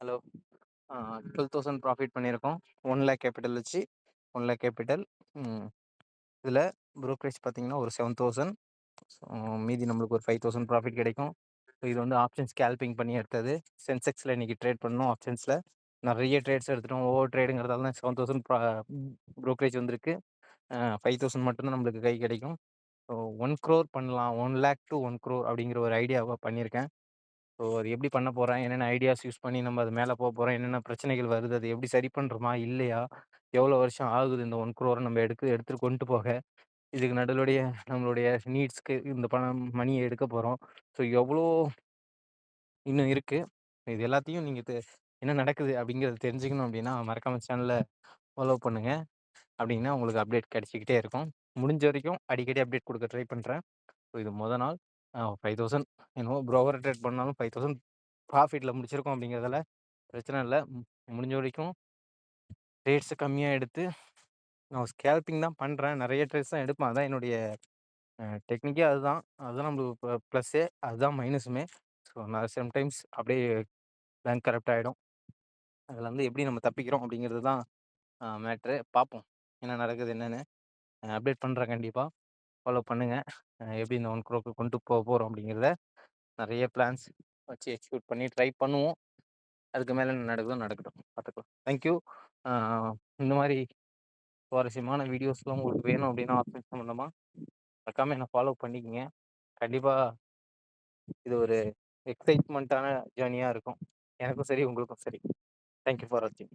Hello. 12,000 profit பண்ணியிருக்கோம். 1,00,000 capital வச்சு 1,00,000 capital. ம். இதில ப்ரோக்கரேஜ் பார்த்தீங்கன்னா, ஒரு 7,000. ஸோ மீதி நம்மளுக்கு ஒரு 5,000 ப்ராஃபிட் கிடைக்கும். ஸோ இது வந்து ஆப்ஷன் ஸ்கேல்பிங் பண்ணி எடுத்தது. சென்செக்ஸ்ல இன்னைக்கு ட்ரேட் பண்ணோம் ஆப்ஷன்ஸ்ல. நெறைய ட்ரேட்ஸ் எடுத்துட்டோம். ஓவர் ட்ரேடுங்கிறதால தான் 7,000 ப்ரோக்கரேஜ் வந்திருக்கு. 5,000 மட்டும் தான் நம்மளுக்கு கை கிடைக்கும். ஸோ 1,00,00,000 பண்ணலாம். 1,00,000 டூ 1,00,00,000 அப்படிங்கிற ஒரு ஐடியாவா பண்ணியிருக்கேன். ஸோ அது எப்படி பண்ண போறேன்? என்னென்ன ஐடியாஸ் யூஸ் பண்ணி நம்ம அது மேல போறோம்? என்னென்ன பிரச்சனைகள் வருது? அது எப்படி சரி பண்றோமா? இல்லையா? எவ்வளோ வருஷம் ஆகுது இந்த 1,00,00,000 நம்ம எடுத்துட்டு கொண்டு போக? இதுக்கு நடுவுலடைய நம்மளுடைய நீட்ஸ்க்கு இந்த பணம் மணிய எடுக்க போறோம். ஸோ எவ்வளோ இன்னும் இருக்கு. இது எல்லாத்தையும் நீங்க என்ன நடக்குது அப்படிங்கிறத தெரிஞ்சுக்கணும் அப்படின்னா, மறக்காம சேனல ஃபாலோ பண்ணுங்க. அப்படின்னா உங்களுக்கு அப்டேட் கிடைச்சுக்கிட்டே இருக்கும். முடிஞ்ச வரைக்கும் அடிக்கடி அப்டேட் குடுக்க ட்ரை பண்றேன். ஸோ இது மொத நாள். 5,000 என்னமோ ஓவர் ட்ரேட் பண்ணாலும் 5,000 ப்ராஃபிட்ல முடிச்சிருக்கோம் அப்படிங்கிறதுல பிரச்சனை இல்ல. முடிஞ்ச வரைக்கும் ட்ரேட்ஸ கம்மியா எடுத்து நான் ஸ்கேல்பிங் தான் பண்றேன். நெறைய ட்ரேட்ஸ் தான் எடுப்பேன். அதான் என்னுடைய டெக்னிக்கே அதுதான். அதுதான் நம்மளுக்கு ப்ளஸ்ஸே. அதுதான் மைனஸுமே. ஸோ நான் சம்டைம்ஸ் அப்படியே பேங்க் கரப்ட் ஆயிடும். அதுலருந்து எப்படி நம்ம தப்பிக்கிறோம் அப்படிங்கிறது தான் மேட்ரு. பார்ப்போம். என்ன நடக்குது என்னன்னு. அப்டேட் பண்றேன் கண்டிப்பா. ஃபாலோ பண்ணுங்க. எப்படி இந்த 1,00,00,000க்கு கொண்டு போறோம் அப்படிங்கிறத நெறைய பிளான்ஸ் வச்சு எக்ஸிக்யூட் பண்ணி ட்ரை பண்ணுவோம். அதுக்கு மேல என்ன நடக்குதோ நடக்கட்டும். பார்த்துக்கலாம். Thank you. அ இந்த மாரி சுவாரஸ்யமான வீடியோஸ்லாம் உங்களுக்கு வேணும் அப்படின்னா ஆப்ஷன் சம்மந்தமா மறக்காம என்ன ஃபாலோ பண்ணிக்கங்க. கண்டிப்பா இது ஒரு எக்ஸைட்மென்ட்டான ஜர்னியா இருக்கும். எனக்கும் சரி, உங்களுக்கும் சரி. தேங்க் யூ ஃபார் வாட்சிங்.